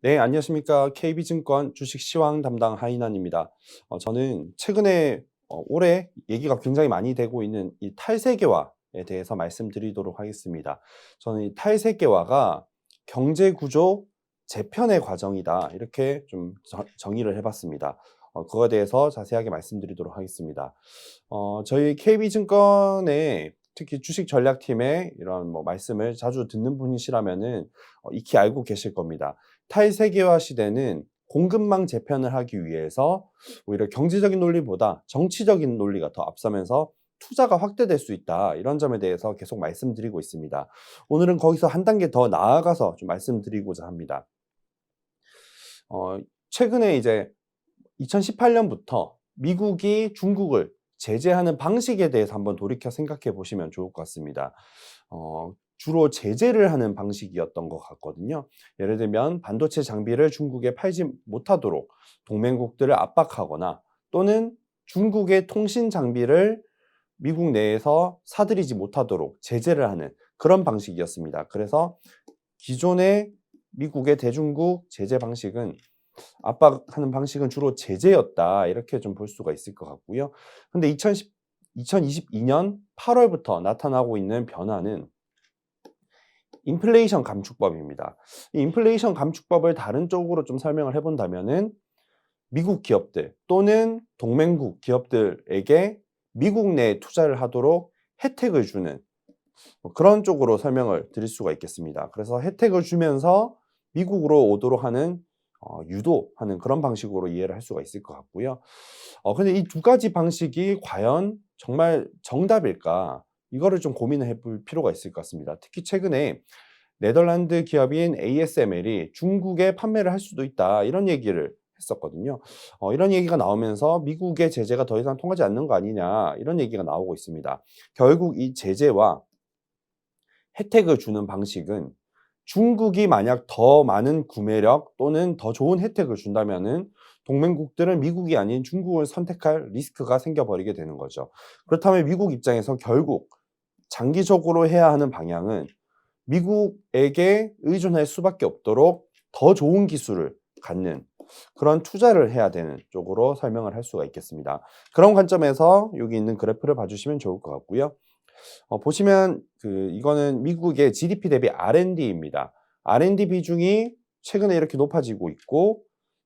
네, 안녕하십니까. KB증권 주식 시황 담당 하인환입니다. 저는 최근에 올해 얘기가 굉장히 많이 되고 있는 이 탈세계화에 대해서 말씀드리도록 하겠습니다. 저는 이 탈세계화가 경제 구조 재편의 과정이다. 이렇게 좀 정의를 해봤습니다. 그거에 대해서 자세하게 말씀드리도록 하겠습니다. 저희 KB증권의 특히 주식 전략팀의 이런 뭐 말씀을 자주 듣는 분이시라면은 익히 알고 계실 겁니다. 탈세계화 시대는 공급망 재편을 하기 위해서 오히려 경제적인 논리보다 정치적인 논리가 더 앞서면서 투자가 확대될 수 있다. 이런 점에 대해서 계속 말씀드리고 있습니다. 오늘은 거기서 한 단계 더 나아가서 좀 말씀드리고자 합니다. 최근에 이제 2018년부터 미국이 중국을 제재하는 방식에 대해서 한번 돌이켜 생각해 보시면 좋을 것 같습니다. 주로 제재를 하는 방식이었던 것 같거든요. 예를 들면 반도체 장비를 중국에 팔지 못하도록 동맹국들을 압박하거나 또는 중국의 통신 장비를 미국 내에서 사들이지 못하도록 제재를 하는 그런 방식이었습니다. 그래서 기존의 미국의 대중국 제재 방식은 압박하는 방식은 주로 제재였다. 이렇게 좀 볼 수가 있을 것 같고요. 근데 2022년 8월부터 나타나고 있는 변화는 인플레이션 감축법입니다. 이 인플레이션 감축법을 다른 쪽으로 좀 설명을 해본다면은 미국 기업들 또는 동맹국 기업들에게 미국 내에 투자를 하도록 혜택을 주는 그런 쪽으로 설명을 드릴 수가 있겠습니다. 그래서 혜택을 주면서 미국으로 오도록 하는 유도하는 그런 방식으로 이해를 할 수가 있을 것 같고요. 근데 이 두 가지 방식이 과연 정말 정답일까? 이거를 좀 고민을 해볼 필요가 있을 것 같습니다. 특히 최근에 네덜란드 기업인 ASML이 중국에 판매를 할 수도 있다. 이런 얘기를 했었거든요. 이런 얘기가 나오면서 미국의 제재가 더 이상 통하지 않는 거 아니냐. 이런 얘기가 나오고 있습니다. 결국 이 제재와 혜택을 주는 방식은 중국이 만약 더 많은 구매력 또는 더 좋은 혜택을 준다면은 동맹국들은 미국이 아닌 중국을 선택할 리스크가 생겨버리게 되는 거죠. 그렇다면 미국 입장에서 결국 장기적으로 해야 하는 방향은 미국에게 의존할 수밖에 없도록 더 좋은 기술을 갖는 그런 투자를 해야 되는 쪽으로 설명을 할 수가 있겠습니다. 그런 관점에서 여기 있는 그래프를 봐주시면 좋을 것 같고요. 보시면 이거는 미국의 GDP 대비 R&D입니다. R&D 비중이 최근에 이렇게 높아지고 있고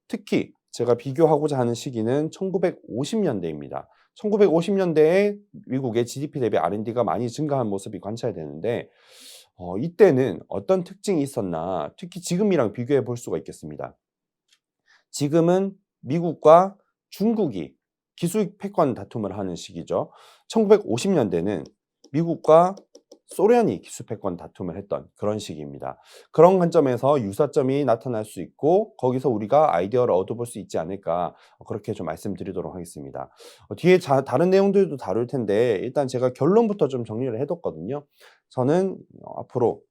특히 제가 비교하고자 하는 시기는 1950년대입니다. 1950년대에 미국의 GDP 대비 R&D가 많이 증가한 모습이 관찰되는데 이때는 어떤 특징이 있었나 특히 지금이랑 비교해 볼 수가 있겠습니다. 지금은 미국과 중국이 기술 패권 다툼을 하는 시기죠. 1950년대는 미국과 소련이 기술 패권 다툼을 했던 그런 시기입니다. 그런 관점에서 유사점이 나타날 수 있고 거기서 우리가 아이디어를 얻어볼 수 있지 않을까 그렇게 좀 말씀드리도록 하겠습니다. 뒤에 다른 내용들도 다룰 텐데 일단 제가 결론부터 좀 정리를 해뒀거든요. 저는 앞으로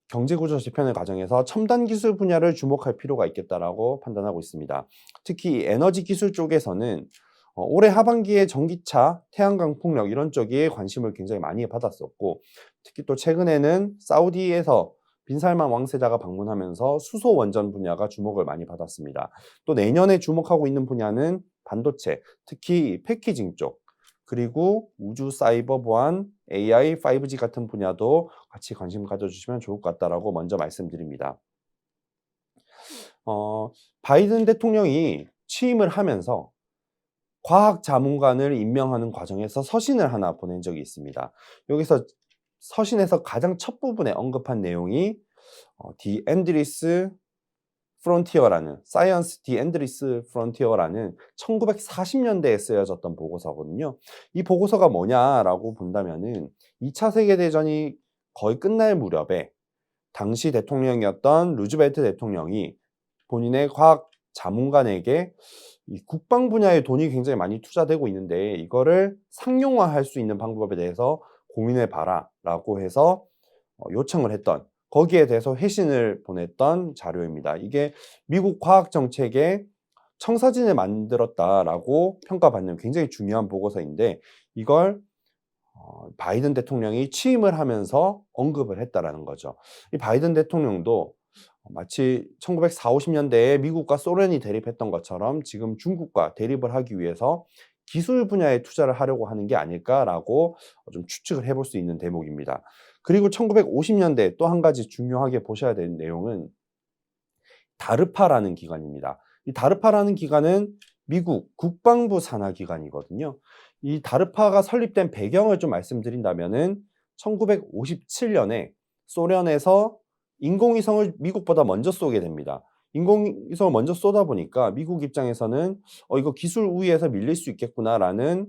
경제구조 재편의 과정에서 첨단 기술 분야를 주목할 필요가 있겠다라고 판단하고 있습니다. 특히 에너지 기술 쪽에서는 올해 하반기에 전기차, 태양광 풍력 이런 쪽에 관심을 굉장히 많이 받았었고 특히 또 최근에는 사우디에서 빈살만 왕세자가 방문하면서 수소 원전 분야가 주목을 많이 받았습니다. 또 내년에 주목하고 있는 분야는 반도체, 특히 패키징 쪽, 그리고 우주 사이버 보안, AI, 5G 같은 분야도 같이 관심 가져주시면 좋을 것 같다라고 먼저 말씀드립니다. 바이든 대통령이 취임을 하면서 과학 자문관을 임명하는 과정에서 서신을 하나 보낸 적이 있습니다. 여기서 서신에서 가장 첫 부분에 언급한 내용이 The Endless 프론티어라는 사이언스 디 엔드리스 프론티어라는 1940년대에 쓰여졌던 보고서거든요. 이 보고서가 뭐냐라고 본다면은 2차 세계대전이 거의 끝날 무렵에 당시 대통령이었던 루즈벨트 대통령이 본인의 과학 자문관에게 이 국방 분야에 돈이 굉장히 많이 투자되고 있는데 이거를 상용화할 수 있는 방법에 대해서 고민해 봐라라고 해서 요청을 했던 거기에 대해서 회신을 보냈던 자료입니다. 이게 미국 과학 정책의 청사진을 만들었다라고 평가받는 굉장히 중요한 보고서인데 이걸 바이든 대통령이 취임을 하면서 언급을 했다라는 거죠. 이 바이든 대통령도 마치 1940, 50년대에 미국과 소련이 대립했던 것처럼 지금 중국과 대립을 하기 위해서 기술 분야에 투자를 하려고 하는 게 아닐까라고 좀 추측을 해볼 수 있는 대목입니다. 그리고 1950년대 또 한 가지 중요하게 보셔야 되는 내용은 다르파라는 기관입니다. 이 다르파라는 기관은 미국 국방부 산하 기관이거든요. 이 다르파가 설립된 배경을 좀 말씀드린다면은 1957년에 소련에서 인공위성을 미국보다 먼저 쏘게 됩니다. 인공위성을 먼저 쏘다 보니까 미국 입장에서는 이거 기술 우위에서 밀릴 수 있겠구나라는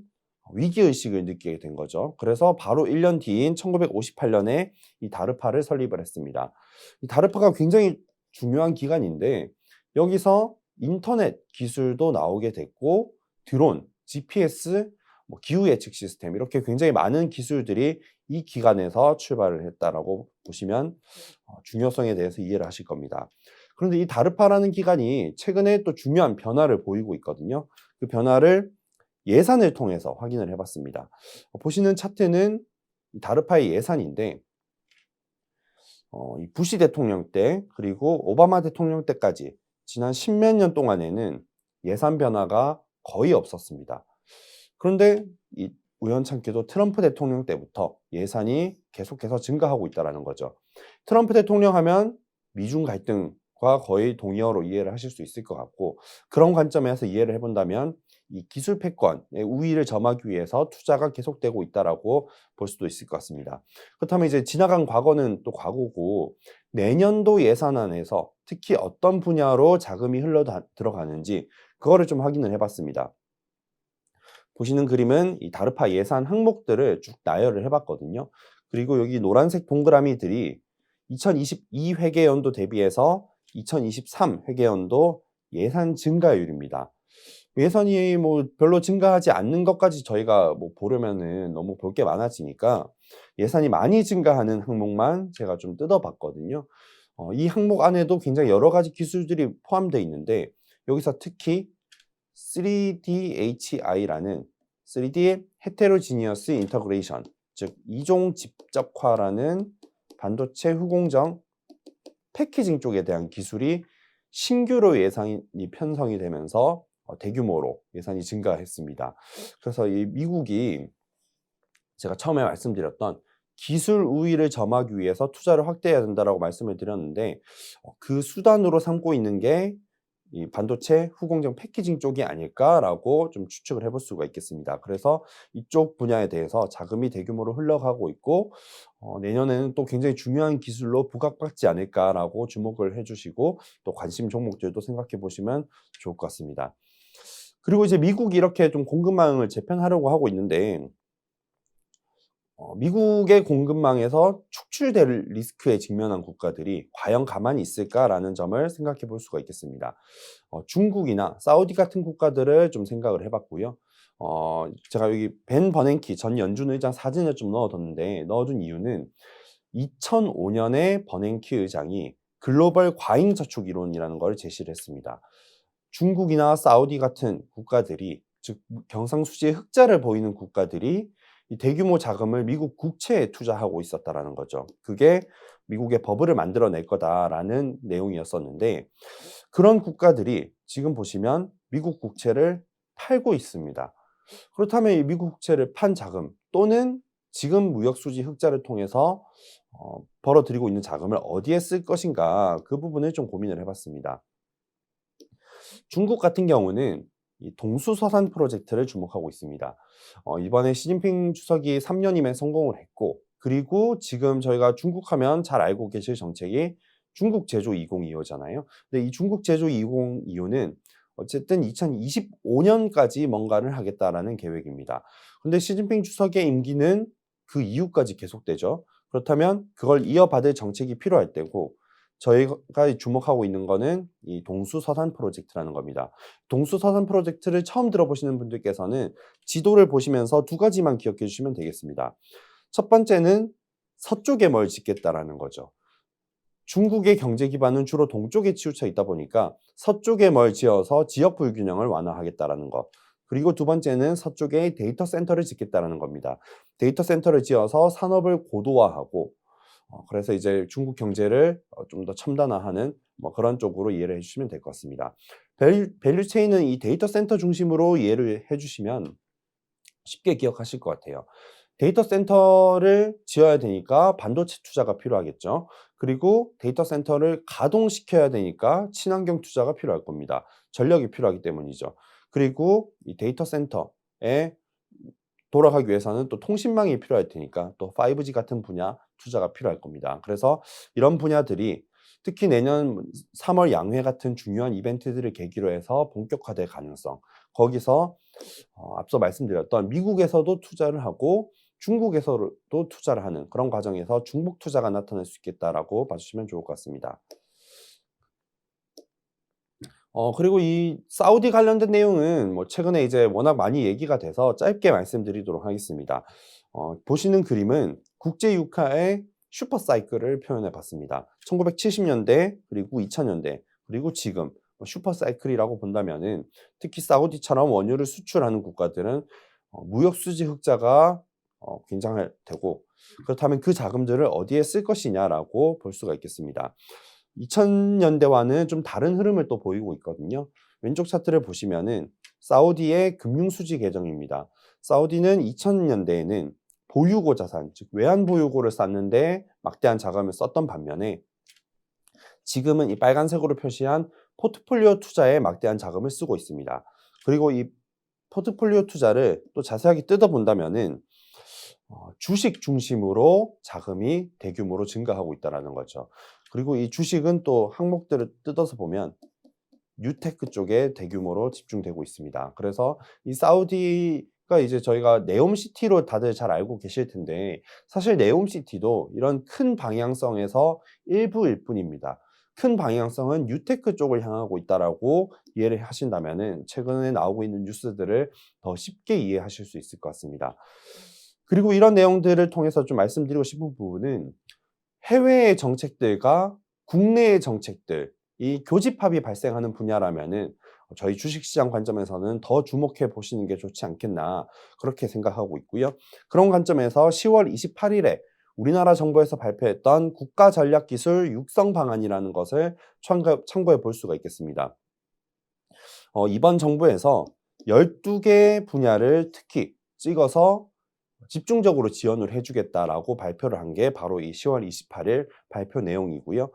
위기의식을 느끼게 된 거죠. 그래서 바로 1년 뒤인 1958년에 이 다르파를 설립을 했습니다. 이 다르파가 굉장히 중요한 기관인데 여기서 인터넷 기술도 나오게 됐고 드론, GPS, 기후 예측 시스템 이렇게 굉장히 많은 기술들이 이 기관에서 출발을 했다라고 보시면 중요성에 대해서 이해를 하실 겁니다. 그런데 이 다르파라는 기관이 최근에 또 중요한 변화를 보이고 있거든요. 그 변화를 예산을 통해서 확인을 해봤습니다. 보시는 차트는 이 다르파의 예산인데 이 부시 대통령 때 그리고 오바마 대통령 때까지 지난 십몇 년 동안에는 예산 변화가 거의 없었습니다. 그런데 이 우연찮게도 트럼프 대통령 때부터 예산이 계속해서 증가하고 있다는 거죠. 트럼프 대통령 하면 미중 갈등과 거의 동의어로 이해를 하실 수 있을 것 같고 그런 관점에서 이해를 해본다면 이 기술 패권의 우위를 점하기 위해서 투자가 계속되고 있다라고 볼 수도 있을 것 같습니다. 그렇다면 이제 지나간 과거는 또 과거고 내년도 예산안에서 특히 어떤 분야로 자금이 들어가는지 그거를 좀 확인을 해봤습니다. 보시는 그림은 이 다르파 예산 항목들을 쭉 나열을 해봤거든요. 그리고 여기 노란색 동그라미들이 2022 회계연도 대비해서 2023 회계연도 예산 증가율입니다. 예산이 별로 증가하지 않는 것까지 저희가 보려면은 너무 볼 게 많아지니까 예산이 많이 증가하는 항목만 제가 좀 뜯어봤거든요. 이 항목 안에도 굉장히 여러 가지 기술들이 포함되어 있는데 여기서 특히 3DHI라는 3D 헤테로지니어스 인터그레이션, 즉 이종 집적화라는 반도체 후공정 패키징 쪽에 대한 기술이 신규로 예산이 편성이 되면서 대규모로 예산이 증가했습니다. 그래서 이 미국이 제가 처음에 말씀드렸던 기술 우위를 점하기 위해서 투자를 확대해야 된다라고 말씀을 드렸는데 그 수단으로 삼고 있는 게 이 반도체 후공정 패키징 쪽이 아닐까라고 좀 추측을 해볼 수가 있겠습니다. 그래서 이쪽 분야에 대해서 자금이 대규모로 흘러가고 있고 내년에는 또 굉장히 중요한 기술로 부각받지 않을까라고 주목을 해주시고 또 관심 종목들도 생각해 보시면 좋을 것 같습니다. 그리고 이제 미국이 이렇게 좀 공급망을 재편하려고 하고 있는데 미국의 공급망에서 축출될 리스크에 직면한 국가들이 과연 가만히 있을까라는 점을 생각해 볼 수가 있겠습니다. 중국이나 사우디 같은 국가들을 좀 생각을 해봤고요. 제가 여기 벤 버냉키 전 연준 의장 사진을 좀 넣어둔 이유는 2005년에 버냉키 의장이 글로벌 과잉 저축 이론이라는 걸 제시를 했습니다. 중국이나 사우디 같은 국가들이 즉 경상수지의 흑자를 보이는 국가들이 이 대규모 자금을 미국 국채에 투자하고 있었다라는 거죠. 그게 미국의 버블을 만들어낼 거다라는 내용이었었는데 그런 국가들이 지금 보시면 미국 국채를 팔고 있습니다. 그렇다면 이 미국 국채를 판 자금 또는 지금 무역수지 흑자를 통해서 벌어들이고 있는 자금을 어디에 쓸 것인가 그 부분을 좀 고민을 해봤습니다. 중국 같은 경우는 이 동수서산 프로젝트를 주목하고 있습니다. 이번에 시진핑 주석이 3년임에 성공을 했고 그리고 지금 저희가 중국 하면 잘 알고 계실 정책이 중국 제조 2025잖아요. 근데 이 중국 제조 2025는 어쨌든 2025년까지 뭔가를 하겠다라는 계획입니다. 근데 시진핑 주석의 임기는 그 이후까지 계속되죠. 그렇다면 그걸 이어받을 정책이 필요할 때고 저희가 주목하고 있는 거는 이 동수서산 프로젝트라는 겁니다. 동수서산 프로젝트를 처음 들어보시는 분들께서는 지도를 보시면서 두 가지만 기억해 주시면 되겠습니다. 첫 번째는 서쪽에 뭘 짓겠다라는 거죠. 중국의 경제 기반은 주로 동쪽에 치우쳐 있다 보니까 서쪽에 뭘 지어서 지역 불균형을 완화하겠다라는 것. 그리고 두 번째는 서쪽에 데이터 센터를 짓겠다라는 겁니다. 데이터 센터를 지어서 산업을 고도화하고 그래서 이제 중국 경제를 좀 더 첨단화하는 뭐 그런 쪽으로 이해를 해 주시면 될 것 같습니다. 밸류 체인은 이 데이터 센터 중심으로 이해를 해 주시면 쉽게 기억하실 것 같아요. 데이터 센터를 지어야 되니까 반도체 투자가 필요하겠죠. 그리고 데이터 센터를 가동시켜야 되니까 친환경 투자가 필요할 겁니다. 전력이 필요하기 때문이죠. 그리고 이 데이터 센터에 돌아가기 위해서는 또 통신망이 필요할 테니까 또 5G 같은 분야 투자가 필요할 겁니다. 그래서 이런 분야들이 특히 내년 3월 양회 같은 중요한 이벤트들을 계기로 해서 본격화될 가능성, 거기서 앞서 말씀드렸던 미국에서도 투자를 하고 중국에서도 투자를 하는 그런 과정에서 중복 투자가 나타날 수 있겠다라고 봐주시면 좋을 것 같습니다. 그리고 이 사우디 관련된 내용은 뭐 최근에 이제 워낙 많이 얘기가 돼서 짧게 말씀드리도록 하겠습니다. 보시는 그림은 국제 유가의 슈퍼 사이클을 표현해 봤습니다. 1970년대 그리고 2000년대 그리고 지금 슈퍼 사이클이라고 본다면은 특히 사우디처럼 원유를 수출하는 국가들은 무역 수지 흑자가 굉장할 테고, 그렇다면 그 자금들을 어디에 쓸 것이냐라고 볼 수가 있겠습니다. 2000년대와는 좀 다른 흐름을 또 보이고 있거든요. 왼쪽 차트를 보시면은 사우디의 금융수지 계정입니다. 사우디는 2000년대에는 보유고 자산, 즉 외환 보유고를 쌓는데 막대한 자금을 썼던 반면에 지금은 이 빨간색으로 표시한 포트폴리오 투자에 막대한 자금을 쓰고 있습니다. 그리고 이 포트폴리오 투자를 또 자세하게 뜯어본다면은 주식 중심으로 자금이 대규모로 증가하고 있다는 거죠. 그리고 이 주식은 또 항목들을 뜯어서 보면 뉴테크 쪽에 대규모로 집중되고 있습니다. 그래서 이 사우디가 이제 저희가 네옴시티로 다들 잘 알고 계실 텐데 사실 네옴시티도 이런 큰 방향성에서 일부일 뿐입니다. 큰 방향성은 뉴테크 쪽을 향하고 있다라고 이해를 하신다면은 최근에 나오고 있는 뉴스들을 더 쉽게 이해하실 수 있을 것 같습니다. 그리고 이런 내용들을 통해서 좀 말씀드리고 싶은 부분은 해외의 정책들과 국내의 정책들, 이 교집합이 발생하는 분야라면은 저희 주식시장 관점에서는 더 주목해 보시는 게 좋지 않겠나 그렇게 생각하고 있고요. 그런 관점에서 10월 28일에 우리나라 정부에서 발표했던 국가전략기술 육성 방안이라는 것을 참고해 볼 수가 있겠습니다. 이번 정부에서 12개 분야를 특히 찍어서 집중적으로 지원을 해주겠다라고 발표를 한 게 바로 이 10월 28일 발표 내용이고요.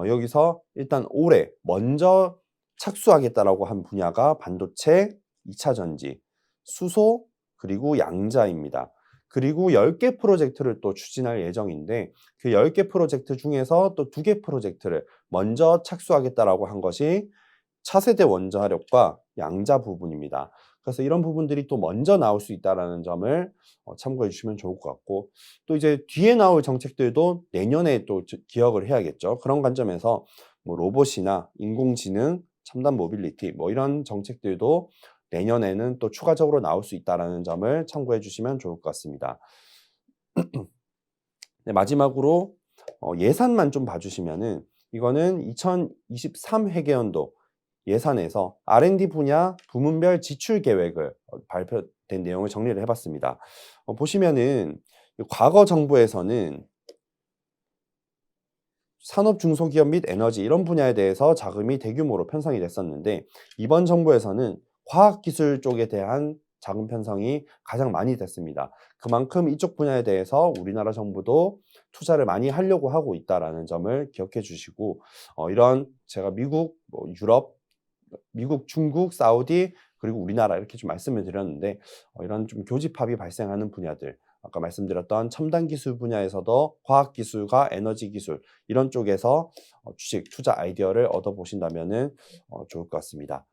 여기서 일단 올해 먼저 착수하겠다라고 한 분야가 반도체, 2차 전지, 수소, 그리고 양자입니다. 그리고 10개 프로젝트를 또 추진할 예정인데 그 10개 프로젝트 중에서 또 2개 프로젝트를 먼저 착수하겠다라고 한 것이 차세대 원자력과 양자 부분입니다. 그래서 이런 부분들이 또 먼저 나올 수 있다는 점을 참고해 주시면 좋을 것 같고, 또 이제 뒤에 나올 정책들도 내년에 또 기억을 해야겠죠. 그런 관점에서 뭐 로봇이나 인공지능, 첨단 모빌리티 뭐 이런 정책들도 내년에는 또 추가적으로 나올 수 있다는 점을 참고해 주시면 좋을 것 같습니다. 네, 마지막으로 예산만 좀 봐주시면은 이거는 2023 회계연도 예산에서 R&D 분야 부문별 지출 계획을 발표된 내용을 정리를 해봤습니다. 보시면은 과거 정부에서는 산업 중소기업 및 에너지 이런 분야에 대해서 자금이 대규모로 편성이 됐었는데 이번 정부에서는 과학기술 쪽에 대한 자금 편성이 가장 많이 됐습니다. 그만큼 이쪽 분야에 대해서 우리나라 정부도 투자를 많이 하려고 하고 있다는 점을 기억해 주시고, 이런 제가 미국, 유럽, 미국, 중국, 사우디 그리고 우리나라 이렇게 좀 말씀을 드렸는데 이런 좀 교집합이 발생하는 분야들, 아까 말씀드렸던 첨단 기술 분야에서도 과학 기술과 에너지 기술 이런 쪽에서 주식 투자 아이디어를 얻어 보신다면은 좋을 것 같습니다.